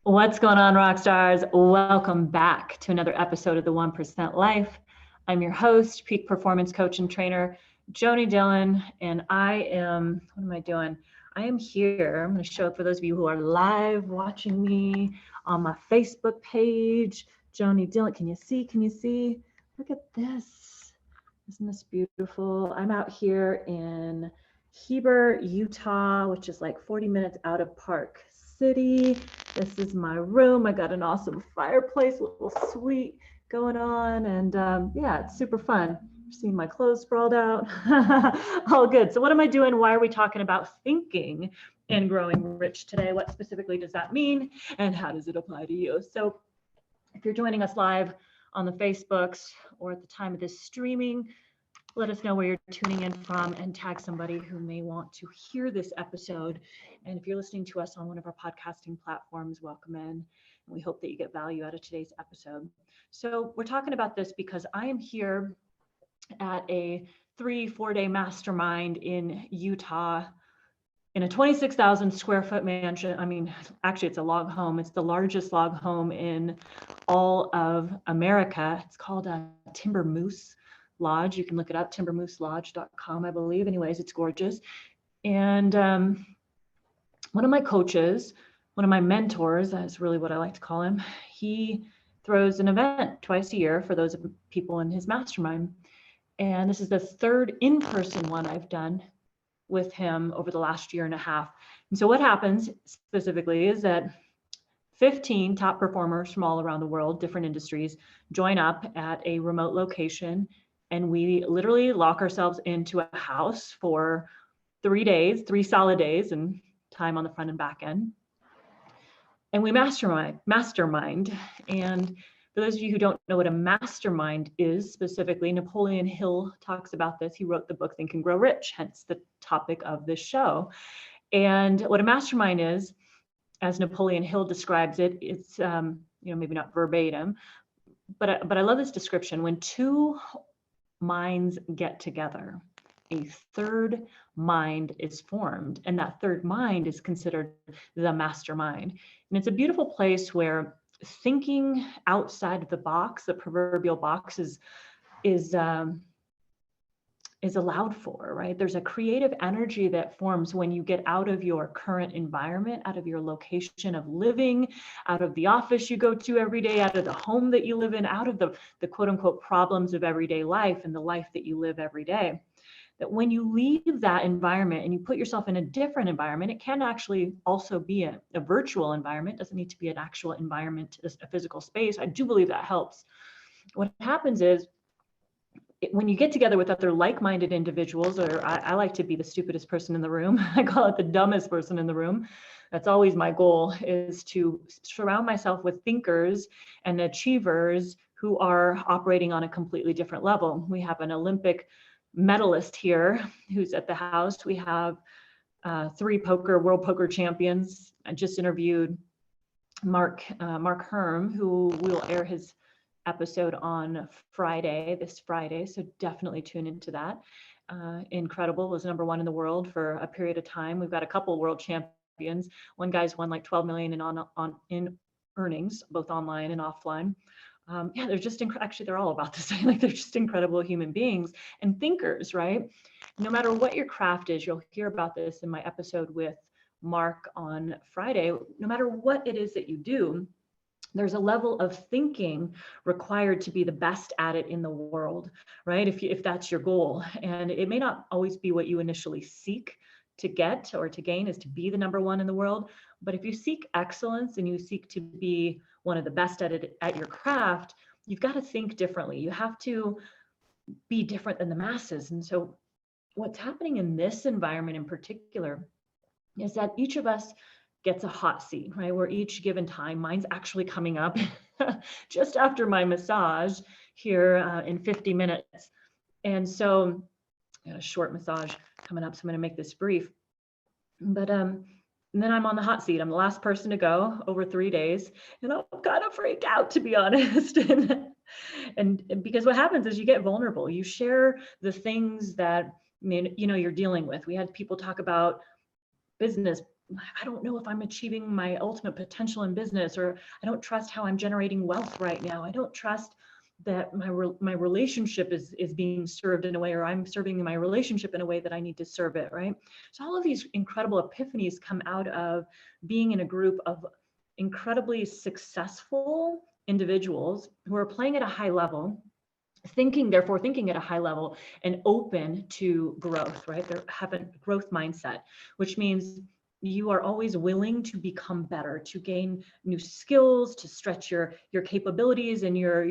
What's going on, rock stars? Welcome back to another episode of the 1% Life. I'm your host, peak performance coach and trainer, Joanie Dillon, and what am I doing? I am here. I'm going to show up for those of you who are live watching me on my Facebook page, Joanie Dillon. Can you see? Look at this. Isn't this beautiful? I'm out here in Heber, Utah, which is like 40 minutes out of Park City. This is my room. I got an awesome fireplace, a little suite going on, and yeah, it's super fun. Seeing my clothes sprawled out. All good. So what am I doing? Why are we talking about thinking and growing rich today? What specifically does that mean? And how does it apply to you? So if you're joining us live on the Facebooks or at the time of this streaming, let us know where you're tuning in from and tag somebody who may want to hear this episode. And if you're listening to us on one of our podcasting platforms, welcome in. And we hope that you get value out of today's episode. So we're talking about this because I am here at a 3-4 day mastermind in Utah in a 26,000 square foot mansion. I mean, actually it's a log home. It's the largest log home in all of America. It's called a Timber Moose Lodge. You can look it up, timbermooselodge.com, I believe. Anyways, it's gorgeous. And one of my coaches, one of my mentors, that's really what I like to call him, he throws an event twice a year for those people in his mastermind. And this is the third in-person one I've done with him over the last year and a half. And so what happens specifically is that 15 top performers from all around the world, different industries, join up at a remote location. And we literally lock ourselves into a house for 3 days, 3 solid days, and time on the front and back end. And we mastermind. And for those of you who don't know what a mastermind is specifically, Napoleon Hill talks about this. He wrote the book Think and Grow Rich, hence the topic of this show. And what a mastermind is, as Napoleon Hill describes it, it's maybe not verbatim, but I love this description. When two minds get together, a third mind is formed, and that third mind is considered the mastermind. And it's a beautiful place where thinking outside of the box, the proverbial box, is allowed for, right? There's a creative energy that forms when you get out of your current environment, out of your location of living, out of the office you go to every day, out of the home that you live in, out of the quote unquote problems of everyday life and the life that you live every day. That when you leave that environment and you put yourself in a different environment, it can actually also be a virtual environment. It doesn't need to be an actual environment, a physical space. I do believe that helps. What happens is, when you get together with other like-minded individuals, or I like to be the stupidest person in the room, I call it the dumbest person in the room. That's always my goal, is to surround myself with thinkers and achievers who are operating on a completely different level. We have an Olympic medalist here who's at the house. We have 3 world poker champions. I just interviewed Mark Herm, who will air his episode on this Friday, so definitely tune into that. Incredible, was #1 in the world for a period of time. We've got a couple world champions. One guy's won like 12 million in earnings, both online and offline. They're just actually, they're all about the same. Like, they're just incredible human beings and thinkers, right? No matter what your craft is, you'll hear about this in my episode with Mark on Friday. No matter what it is that you do, there's a level of thinking required to be the best at it in the world, right? If that's your goal. And it may not always be what you initially seek to get or to gain, is to be the #1 in the world. But if you seek excellence and you seek to be one of the best at it, at your craft, you've got to think differently. You have to be different than the masses. And so what's happening in this environment in particular is that each of us gets a hot seat, right? Where each given time, mine's actually coming up just after my massage here in 50 minutes. And so I got a short massage coming up, so I'm going to make this brief. But and then I'm on the hot seat. I'm the last person to go over 3 days, and I'm kind of freaked out, to be honest. and because what happens is you get vulnerable. You share the things that you're dealing with. We had people talk about business I don't know if I'm achieving my ultimate potential in business, or I don't trust how I'm generating wealth right now. I don't trust that my relationship is being served in a way, or I'm serving my relationship in a way that I need to serve it, right? So all of these incredible epiphanies come out of being in a group of incredibly successful individuals who are playing at a high level, thinking at a high level, and open to growth, right? They have a growth mindset, which means you are always willing to become better, to gain new skills, to stretch your capabilities and your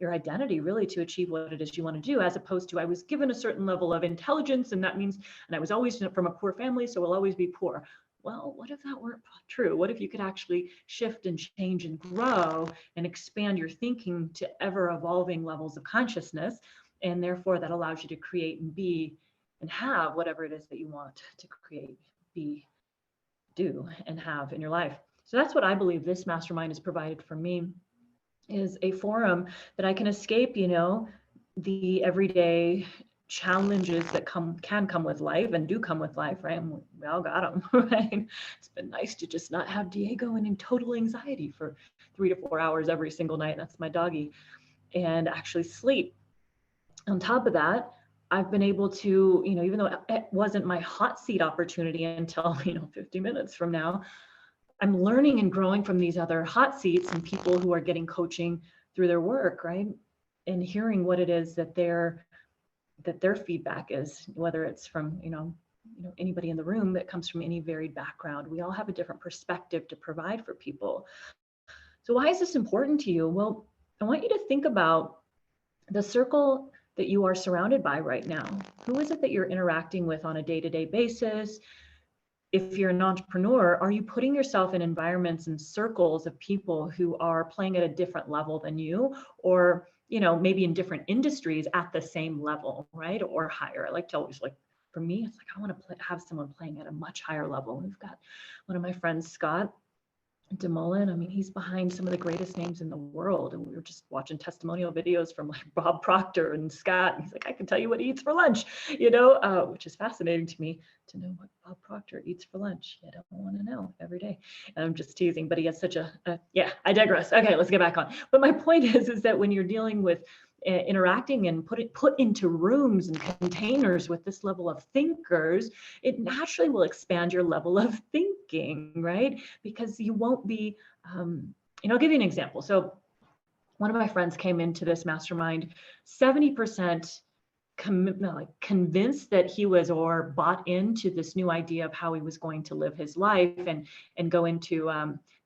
identity, really, to achieve what it is you want to do, as opposed to, I was given a certain level of intelligence, and that means, and I was always from a poor family, so we'll always be poor. Well, what if that weren't true? What if you could actually shift and change and grow and expand your thinking to ever evolving levels of consciousness? And therefore that allows you to create and be and have whatever it is that you want to create, be, do, and have in your life. So that's what I believe this mastermind has provided for me, is a forum that I can escape, the everyday challenges that can come with life and do come with life, right? And we all got them, right? It's been nice to just not have Diego in total anxiety for 3 to 4 hours every single night. That's my doggy. And actually sleep. On top of that, I've been able to, even though it wasn't my hot seat opportunity until, 50 minutes from now, I'm learning and growing from these other hot seats and people who are getting coaching through their work, right? And hearing what it is that their feedback is, whether it's from, anybody in the room that comes from any varied background. We all have a different perspective to provide for people. So why is this important to you? Well, I want you to think about the circle that you are surrounded by right now. Who is it that you're interacting with on a day-to-day basis? If you're an entrepreneur, are you putting yourself in environments and circles of people who are playing at a different level than you, or, maybe in different industries at the same level, right? Or higher? I like to always, for me, it's like, I want to have someone playing at a much higher level. We've got one of my friends, Scott DeMullen. I mean, he's behind some of the greatest names in the world. And we were just watching testimonial videos from Bob Proctor and Scott. And he's like, I can tell you what he eats for lunch, which is fascinating to me, to know what Bob Proctor eats for lunch. I don't want to know every day. And I'm just teasing, but he has such yeah, I digress. Okay, let's get back on. But my point is that when you're dealing with interacting and put into rooms and containers with this level of thinkers, it naturally will expand your level of thinking, right? Because you won't be, I'll give you an example. So one of my friends came into this mastermind 70% convinced that he was, or bought into this new idea of how he was going to live his life and go into,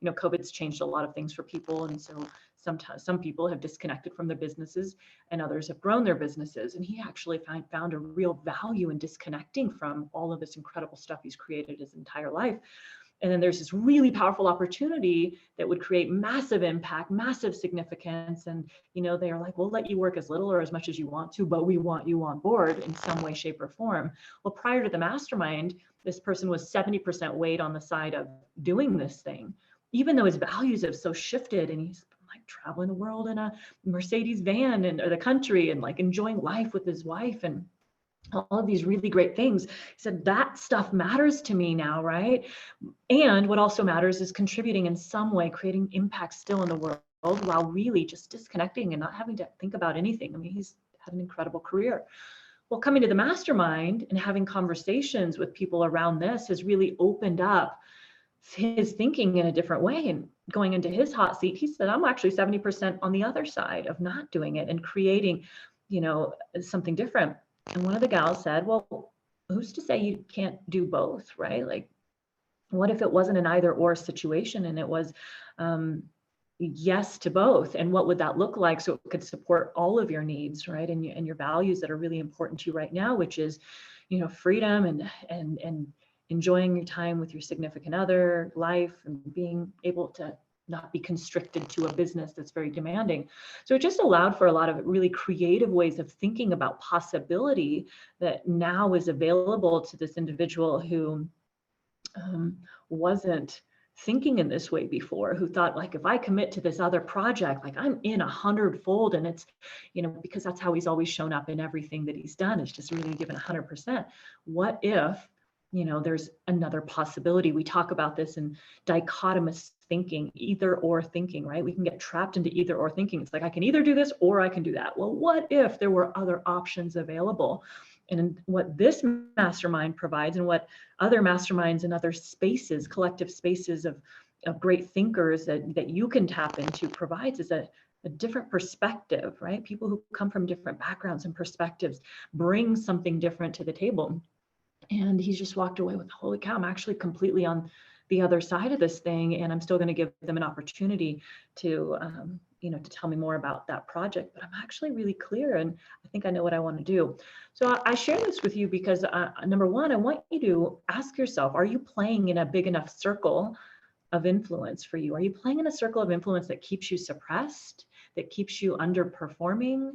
COVID's changed a lot of things for people. And so sometimes some people have disconnected from their businesses and others have grown their businesses. And he actually found a real value in disconnecting from all of this incredible stuff he's created his entire life. And then there's this really powerful opportunity that would create massive impact, massive significance. And, they are like, we'll let you work as little or as much as you want to, but we want you on board in some way, shape, or form. Well, prior to the mastermind, this person was 70% weight on the side of doing this thing, even though his values have so shifted, and he's like traveling the world in a Mercedes van or the country, and like enjoying life with his wife and all of these really great things. He said, that stuff matters to me now, right? And what also matters is contributing in some way, creating impact still in the world, while really just disconnecting and not having to think about anything. I mean, he's had an incredible career. Well, coming to the mastermind and having conversations with people around this has really opened up his thinking in a different way. And going into his hot seat, he said, I'm actually 70% on the other side of not doing it and creating, something different. And one of the gals said, well, who's to say you can't do both, right? Like, what if it wasn't an either or situation and it was yes to both? And what would that look like so it could support all of your needs, right? And your values that are really important to you right now, which is, freedom and enjoying your time with your significant other, life, and being able to not be constricted to a business that's very demanding. So it just allowed for a lot of really creative ways of thinking about possibility that now is available to this individual who wasn't thinking in this way before, who thought, like, if I commit to this other project, like I'm in 100-fold, and it's, because that's how he's always shown up in everything that he's done. It's just really given 100%. What if there's another possibility. We talk about this in dichotomous thinking, either or thinking, right? We can get trapped into either or thinking. It's like, I can either do this or I can do that. Well, what if there were other options available? And what this mastermind provides, and what other masterminds and other spaces, collective spaces of great thinkers that you can tap into provides, is a different perspective, right? People who come from different backgrounds and perspectives bring something different to the table. And he's just walked away with, holy cow, I'm actually completely on the other side of this thing, and I'm still going to give them an opportunity to, to tell me more about that project. But I'm actually really clear, and I think I know what I want to do. So I share this with you because number one, I want you to ask yourself, are you playing in a big enough circle of influence for you? Are you playing in a circle of influence that keeps you suppressed, that keeps you underperforming,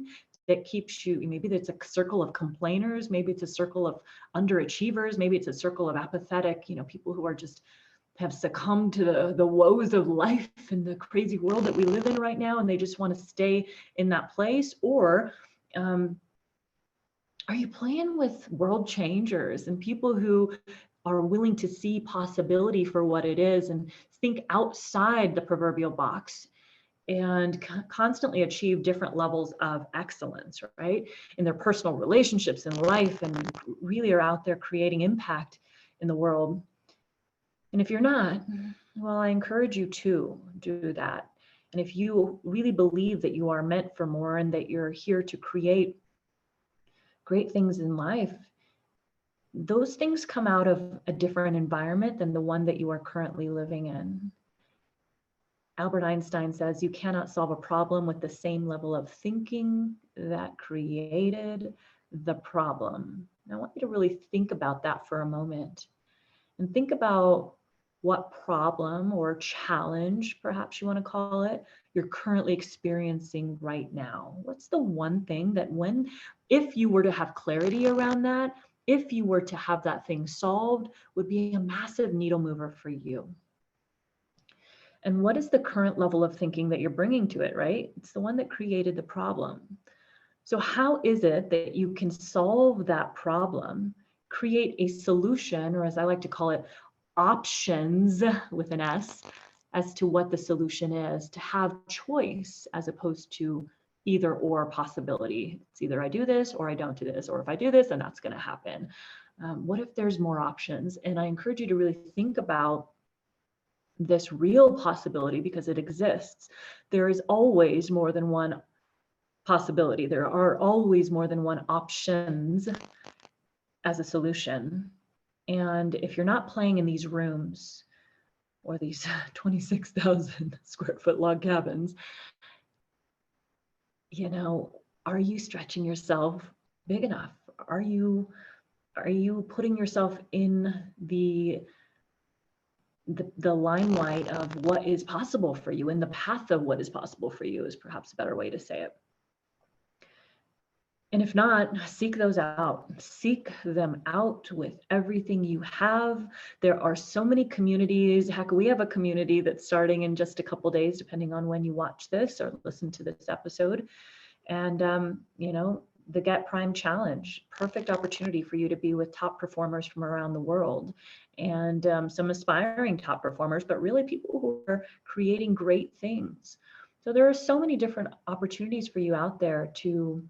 that keeps you, maybe it's a circle of complainers, maybe it's a circle of underachievers, maybe it's a circle of apathetic, people who are just have succumbed to the woes of life and the crazy world that we live in right now, and they just want to stay in that place? Or are you playing with world changers and people who are willing to see possibility for what it is and think outside the proverbial box and constantly achieve different levels of excellence, right? In their personal relationships in life, and really are out there creating impact in the world? And if you're not, well, I encourage you to do that. And if you really believe that you are meant for more and that you're here to create great things in life, those things come out of a different environment than the one that you are currently living in. Albert Einstein says you cannot solve a problem with the same level of thinking that created the problem. And I want you to really think about that for a moment, and think about what problem or challenge, perhaps you want to call it, you're currently experiencing right now. What's the one thing that if you were to have clarity around that, if you were to have that thing solved, would be a massive needle mover for you? And what is the current level of thinking that you're bringing to it, right? It's the one that created the problem. So how is it that you can solve that problem, create a solution, or as I like to call it, options with an S, as to what the solution is, to have choice as opposed to either or possibility? It's either I do this or I don't do this, or if I do this, then that's going to happen. What if there's more options? And I encourage you to really think about this real possibility, because it exists. There is always more than one possibility. There are always more than one options as a solution. And if you're not playing in these rooms or these 26,000 square foot log cabins, are you stretching yourself big enough? Are you putting yourself in the limelight of what is possible for you, in the path of what is possible for you, is perhaps a better way to say it. And if not, seek those out. Seek them out with everything you have. There are so many communities. Heck, we have a community that's starting in just a couple days, depending on when you watch this or listen to this episode. And, the Get Prime Challenge, perfect opportunity for you to be with top performers from around the world, and some aspiring top performers, but really people who are creating great things. So there are so many different opportunities for you out there to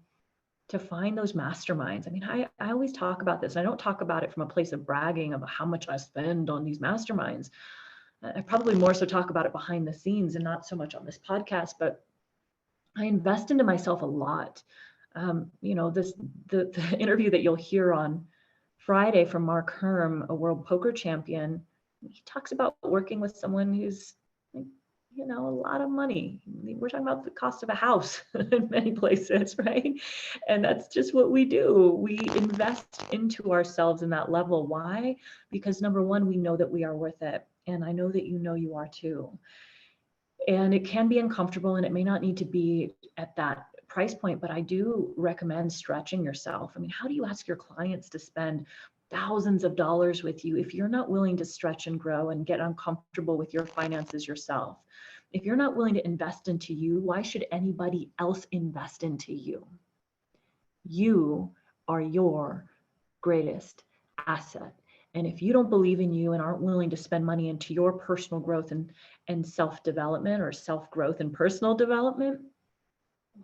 find those masterminds. I mean, I always talk about this. I don't talk about it from a place of bragging about how much I spend on these masterminds. I probably more so talk about it behind the scenes and not so much on this podcast, but I invest into myself a lot. The interview that you'll hear on Friday from Mark Herm, a world poker champion, he talks about working with someone who's, a lot of money. We're talking about the cost of a house in many places, right? And that's just what we do. We invest into ourselves in that level. Why? Because number one, we know that we are worth it. And I know that you are too. And it can be uncomfortable, and it may not need to be at that price point, but I do recommend stretching yourself. I mean, how do you ask your clients to spend thousands of dollars with you if you're not willing to stretch and grow and get uncomfortable with your finances yourself? If you're not willing to invest into you, why should anybody else invest into you? You are your greatest asset. And if you don't believe in you and aren't willing to spend money into your personal growth and self-development, or self-growth and personal development,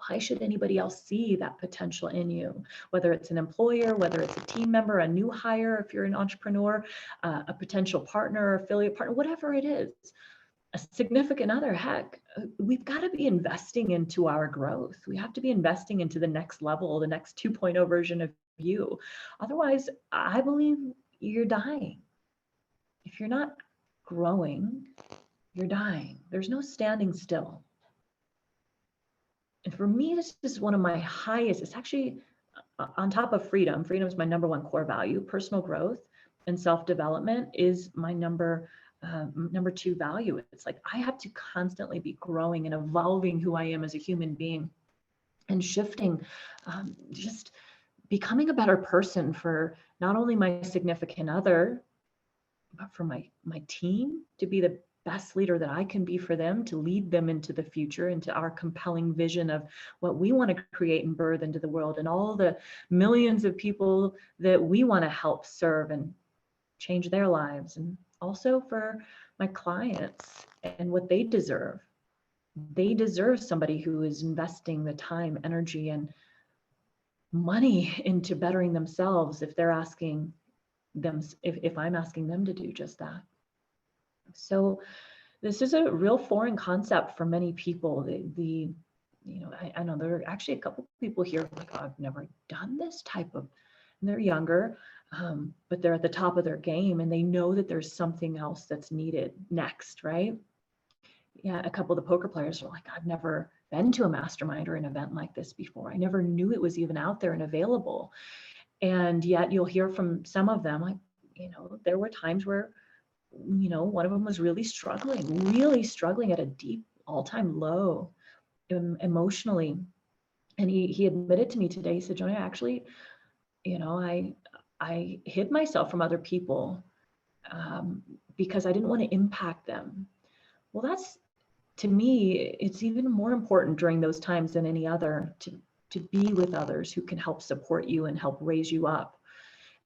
why should anybody else see that potential in you? Whether it's an employer, whether it's a team member, a new hire, if you're an entrepreneur, a potential partner, affiliate partner, whatever it is, a significant other, heck, we've got to be investing into our growth. We have to be investing into the next level, the next 2.0 version of you. Otherwise, I believe you're dying. If you're not growing, you're dying. There's no standing still. And for me, this is one of my highest, it's actually on top of freedom. Freedom is my number one core value. Personal growth and self-development is my number two value. It's like I have to constantly be growing and evolving who I am as a human being, and shifting, just becoming a better person for not only my significant other, but for my team, to be the best leader that I can be for them, to lead them into the future, into our compelling vision of what we want to create and birth into the world, and all the millions of people that we want to help serve and change their lives. And also for my clients and what they deserve. They deserve somebody who is investing the time, energy, and money into bettering themselves if they're asking them, if I'm asking them to do just that. So this is a real foreign concept for many people. I know there are actually a couple people here like, oh, I've never done this type of, and they're younger, but they're at the top of their game, and they know that there's something else that's needed next, right? Yeah, a couple of the poker players are like, I've never been to a mastermind or an event like this before. I never knew it was even out there and available. And yet you'll hear from some of them, like, there were times where, one of them was really struggling at a deep all-time low emotionally. And he admitted to me today, he said, Joanie, actually, I hid myself from other people because I didn't want to impact them. Well, that's, to me, it's even more important during those times than any other to be with others who can help support you and help raise you up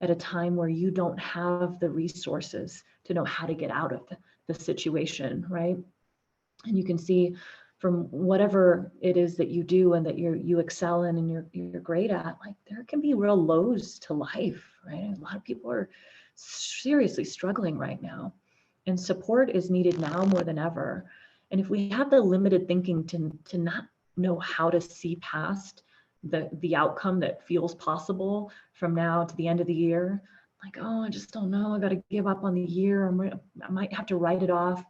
at a time where you don't have the resources to know how to get out of the situation, right? And you can see from whatever it is that you do and that you excel in and you're great at, like there can be real lows to life, right? A lot of people are seriously struggling right now, and support is needed now more than ever. And if we have the limited thinking to not know how to see past the outcome that feels possible from now to the end of the year, like, oh, I just don't know, I got to give up on the year, I might have to write it off.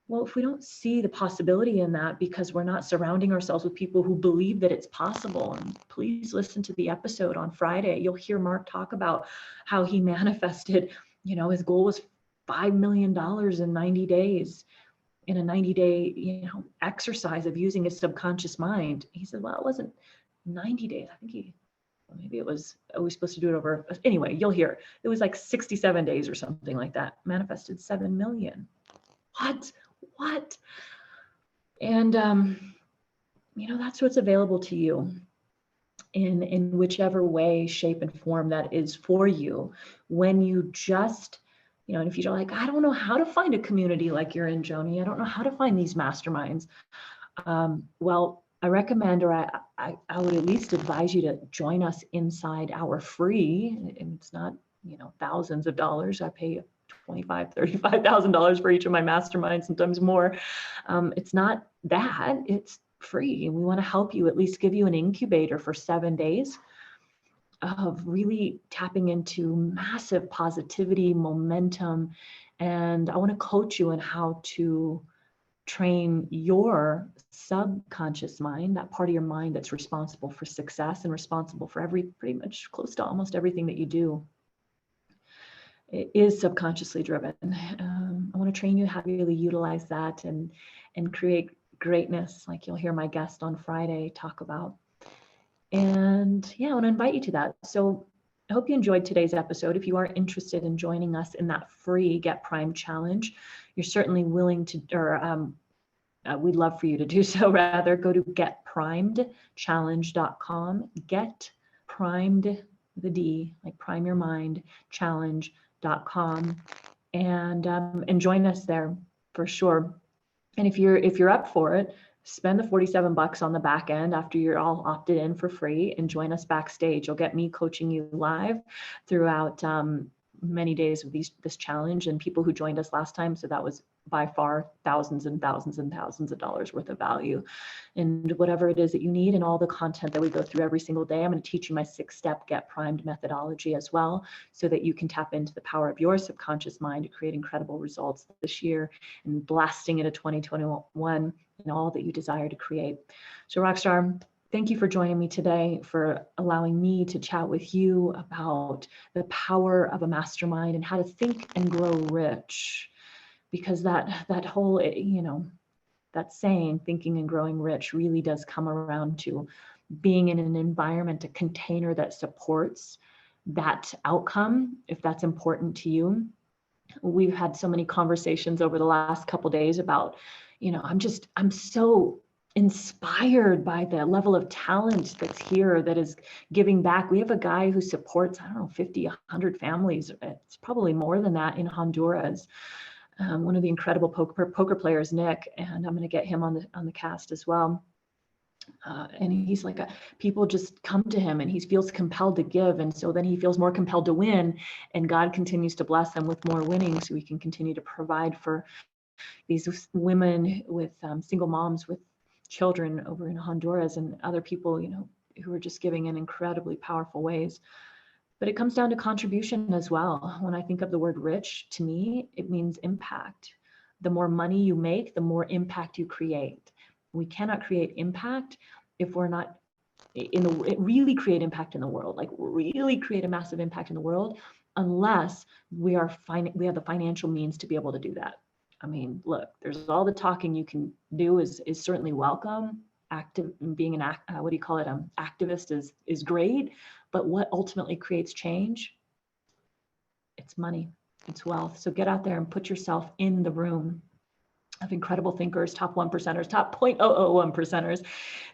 Well, if we don't see the possibility in that because we're not surrounding ourselves with people who believe that it's possible, and please listen to the episode on Friday. You'll hear Mark talk about how he manifested, his goal was $5 million in 90 days in a 90-day, exercise of using his subconscious mind. He said, well, it wasn't 90 days. I think maybe it was, we supposed to do it over, anyway, you'll hear. It was like 67 days or something like that. Manifested 7 million. What? And, that's what's available to you in whichever way, shape, and form that is for you. When you just, and if you're like, I don't know how to find a community like you're in, Joanie, I don't know how to find these masterminds. Well, I recommend, or I would at least advise you to join us inside our free, and it's not, thousands of dollars. I pay $25,000, $35,000 for each of my masterminds, sometimes more. It's not that, it's free. And we want to help you, at least give you an incubator for 7 days of really tapping into massive positivity, momentum. And I want to coach you in how to train your subconscious mind, that part of your mind that's responsible for success and responsible for pretty much close to almost everything that you do. It is subconsciously driven. I want to train you how to really utilize that and create greatness, like you'll hear my guest on Friday talk about. And yeah, I want to invite you to that. So I hope you enjoyed today's episode. If you are interested in joining us in that free Get Primed challenge, you're certainly willing to, or we'd love for you to do so. Rather, go to getprimedchallenge.com, with a D, like primeyourmindchallenge.com, and join us there for sure. And if you're up for it, spend the $47 on the back end after you're all opted in for free and join us backstage. You'll get me coaching you live throughout many days of this challenge, and people who joined us last time. So that was by far thousands and thousands and thousands of dollars worth of value. And whatever it is that you need and all the content that we go through every single day, I'm going to teach you my 6-step Get Primed methodology as well, so that you can tap into the power of your subconscious mind to create incredible results this year and blasting into 2021 and all that you desire to create. So Rockstar, thank you for joining me today, for allowing me to chat with you about the power of a mastermind and how to think and grow rich. Because that whole, that saying, thinking and growing rich, really does come around to being in an environment, a container that supports that outcome, if that's important to you. We've had so many conversations over the last couple of days about, I'm so inspired by the level of talent that's here that is giving back. We have a guy who supports, 50, 100 families. It's probably more than that in Honduras. One of the incredible poker players, Nick, and I'm going to get him on the cast as well. And he's like, people just come to him and he feels compelled to give. And so then he feels more compelled to win, and God continues to bless them with more winning, so we can continue to provide for these women with single moms with children over in Honduras, and other people, who are just giving in incredibly powerful ways. But it comes down to contribution as well. When I think of the word rich, to me, it means impact. The more money you make, the more impact you create. We cannot create impact if we're not really create impact in the world, like really create a massive impact in the world, unless we have the financial means to be able to do that. I mean, look, there's all the talking you can do is certainly welcome. Being an activist is great, but what ultimately creates change? It's money, it's wealth. So get out there and put yourself in the room of incredible thinkers, top 1%ers, top 0.001%ers,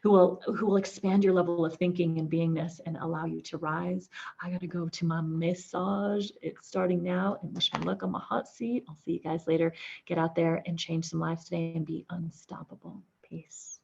who will expand your level of thinking and beingness and allow you to rise. I got to go to my massage. It's starting now, and wish me luck on my hot seat. I'll see you guys later. Get out there and change some lives today and be unstoppable. Peace.